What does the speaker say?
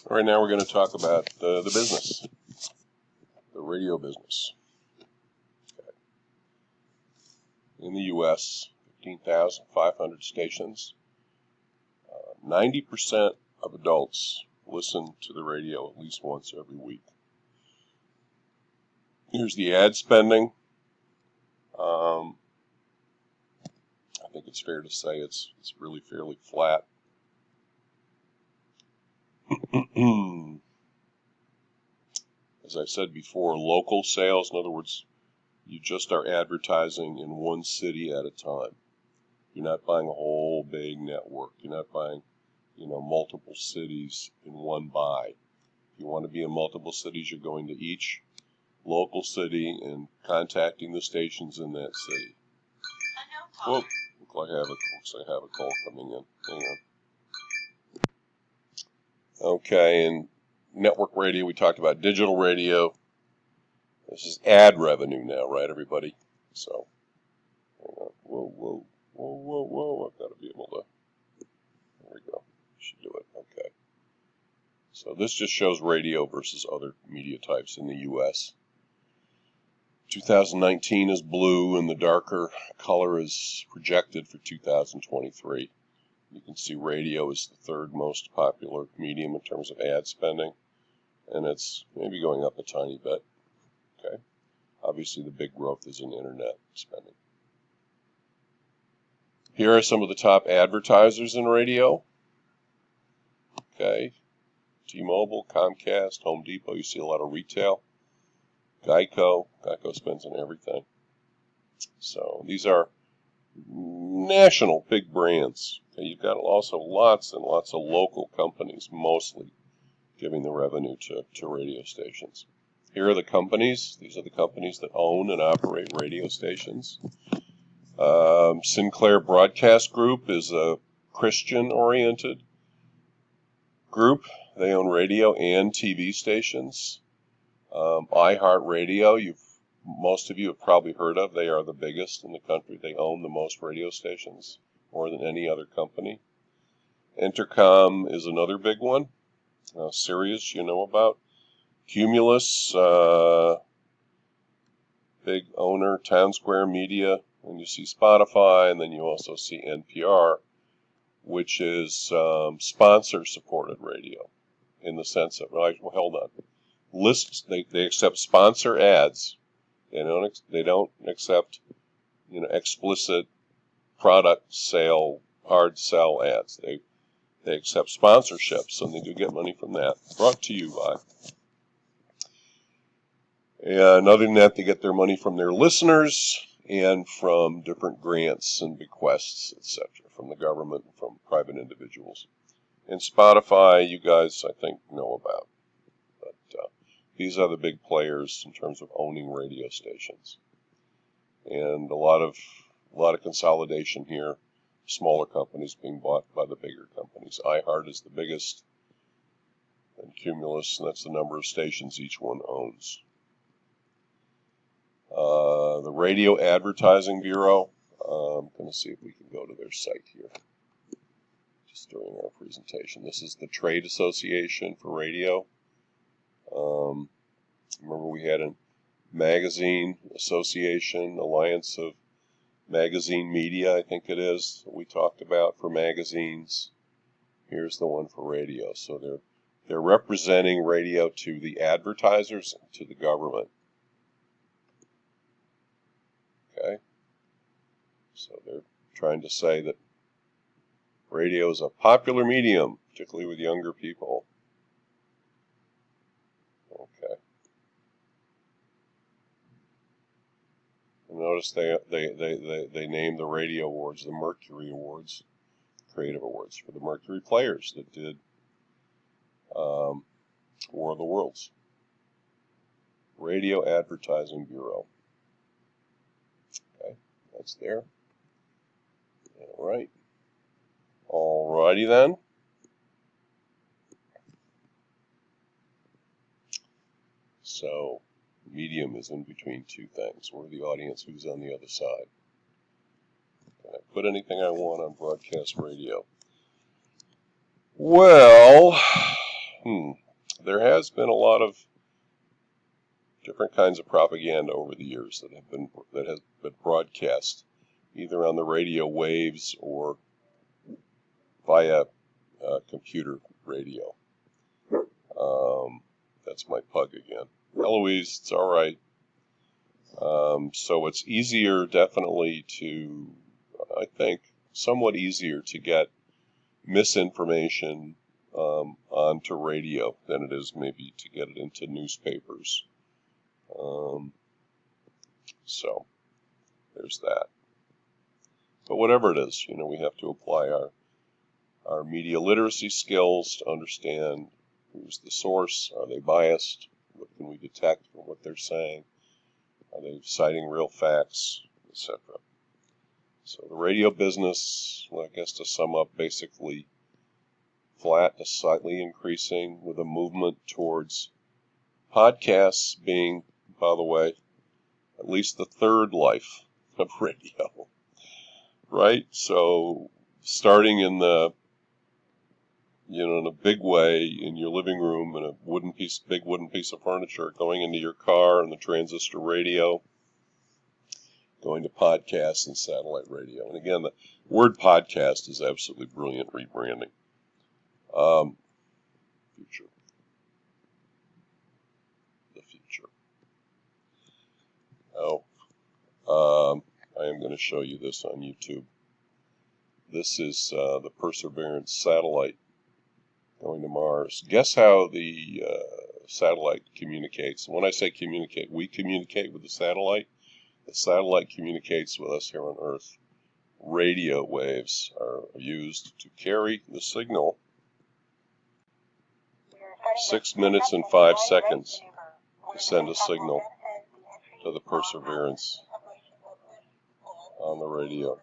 All right, now we're going to talk about the business, the radio business. Okay. In the U.S., 15,500 stations. 90% of adults listen to the radio at least once every week. Here's the ad spending. I think it's fair to say it's really fairly flat. As I said before, local sales, in other words, you just are advertising in one city at a time. You're not buying a whole big network. You're not buying, multiple cities in one buy. If you want to be in multiple cities, you're going to each local city and contacting the stations in that city. Whoa, looks like I have a call coming in. Hang on. Okay, and network radio, we talked about digital radio. This is ad revenue now, right, everybody? So, hang on. Whoa. I've got to be able to. There we go. Should do it. Okay. So this just shows radio versus other media types in the U.S. 2019 is blue, and the darker color is projected for 2023. You can see radio is the third most popular medium in terms of ad spending, and it's maybe going up a tiny bit. Okay. Obviously, the big growth is in internet spending. Here are some of the top advertisers in radio. Okay. T-Mobile, Comcast, Home Depot. You see a lot of retail. Geico spends on everything. So these are national big brands. Okay, you've got also lots and lots of local companies, mostly giving the revenue to radio stations. Here are the companies. These are the companies that own and operate radio stations. Sinclair Broadcast Group is a Christian-oriented group. They own radio and TV stations. iHeartRadio, most of you have probably heard of. They are the biggest in the country. They own the most radio stations, more than any other company. Entercom is another big one. Sirius, you know about. Cumulus, big owner. Town Square Media. And you see Spotify, and then you also see NPR, which is sponsor-supported radio, in the sense of, well, hold on. Lists, they accept sponsor ads. They don't accept, explicit product sale, hard sell ads. They accept sponsorships, and they do get money from that. Brought to you by. And other than that, they get their money from their listeners and from different grants and bequests, etc., from the government and from private individuals. And Spotify, you guys, I think, know about. But these are the big players in terms of owning radio stations. And a lot of consolidation here. Smaller companies being bought by the bigger companies. iHeart is the biggest, and Cumulus, and that's the number of stations each one owns. The Radio Advertising Bureau, I'm going to see if we can go to their site here, just during our presentation. This is the Trade Association for Radio. Remember we had a magazine association, Alliance of Magazine Media, I think it is, that we talked about for magazines. Here's the one for radio. So they're representing radio to the advertisers and to the government. Okay? So they're trying to say that radio is a popular medium, particularly with younger people. Okay. Notice they named the radio awards the Mercury Awards, Creative Awards, for the Mercury players that did War of the Worlds. Radio Advertising Bureau. Okay, that's there. All right. Alrighty then. So, medium is in between two things. We're the audience, who's on the other side. Can I put anything I want on broadcast radio? Well, There has been a lot of different kinds of propaganda over the years that has been broadcast, either on the radio waves or via computer radio. That's my pug again. Eloise, it's all right. So it's easier, definitely, I think, somewhat easier to get misinformation onto radio than it is maybe to get it into newspapers. So there's that. But whatever it is, we have to apply our media literacy skills to understand who's the source, are they biased, what can we detect from what they're saying, are they citing real facts, etc. So the radio business, I guess to sum up, basically flat to slightly increasing with a movement towards podcasts being, by the way, at least the third life of radio, right? So starting in in a big way in your living room, in a big wooden piece of furniture, going into your car and the transistor radio, going to podcasts and satellite radio. And again, the word podcast is absolutely brilliant rebranding. Future. The future. I am going to show you this on YouTube. This is the Perseverance satellite going to Mars. Guess how the satellite communicates? And when I say communicate, we communicate with the satellite. The satellite communicates with us here on Earth. Radio waves are used to carry the signal 6 minutes and 5 seconds to send a signal to the Perseverance on the radio.